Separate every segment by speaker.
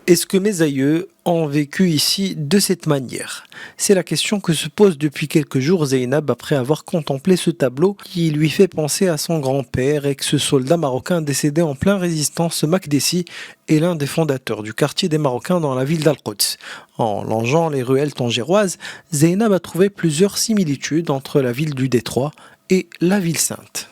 Speaker 1: Est-ce que mes aïeux ont vécu ici de cette manière? C'est la question que se pose depuis quelques jours Zeynab après avoir contemplé ce tableau qui lui fait penser à son grand-père, ex-soldat marocain décédé en plein résistance Makdessi et l'un des fondateurs du quartier des Marocains dans la ville d'Al-Quds. En longeant les ruelles tangéroises, Zeynab a trouvé plusieurs similitudes entre la ville du Détroit et la ville sainte.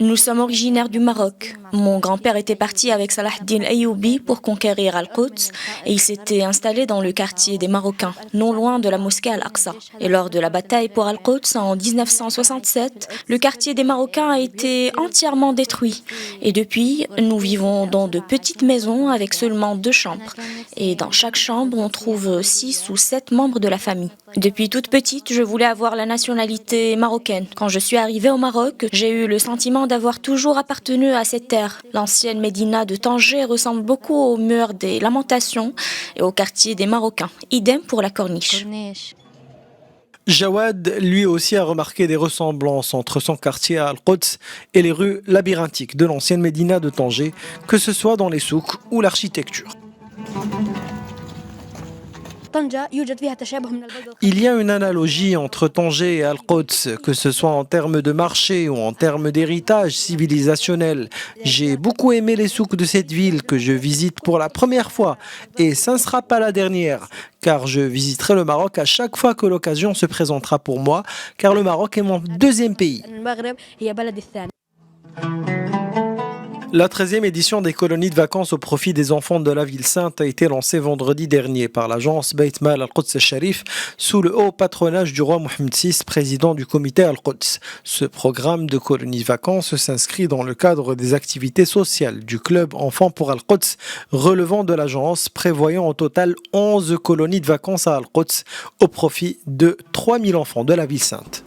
Speaker 2: Nous sommes originaires du Maroc. Mon grand-père était parti avec Salah ad-Din Ayyoubi pour conquérir Al-Quds et il s'était installé dans le quartier des Marocains, non loin de la mosquée Al-Aqsa. Et lors de la bataille pour Al-Quds en 1967, le quartier des Marocains a été entièrement détruit. Et depuis, nous vivons dans de petites maisons avec seulement 2 chambres. Et dans chaque chambre, on trouve 6 ou 7 membres de la famille. Depuis toute petite, je voulais avoir la nationalité marocaine. Quand je suis arrivée au Maroc, j'ai eu le sentiment d'avoir toujours appartenu à cette terre. L'ancienne Médina de Tanger ressemble beaucoup au mur des Lamentations et au quartier des Marocains. Idem pour la Corniche.
Speaker 1: Jawad, lui aussi, a remarqué des ressemblances entre son quartier à Al-Quds et les rues labyrinthiques de l'ancienne Médina de Tanger, que ce soit dans les souks ou l'architecture. Il y a une analogie entre Tanger et Al-Quds, que ce soit en termes de marché ou en termes d'héritage civilisationnel. J'ai beaucoup aimé les souks de cette ville que je visite pour la première fois et ça ne sera pas la dernière, car je visiterai le Maroc à chaque fois que l'occasion se présentera pour moi, car le Maroc est mon deuxième pays. La 13e édition des colonies de vacances au profit des enfants de la ville sainte a été lancée vendredi dernier par l'agence Beit Mal Al-Quds Al-Sharif sous le haut patronage du roi Mohammed VI, président du comité Al-Quds. Ce programme de colonies de vacances s'inscrit dans le cadre des activités sociales du club Enfants pour Al-Quds relevant de l'agence, prévoyant au total 11 colonies de vacances à Al-Quds au profit de 3000 enfants de la ville sainte.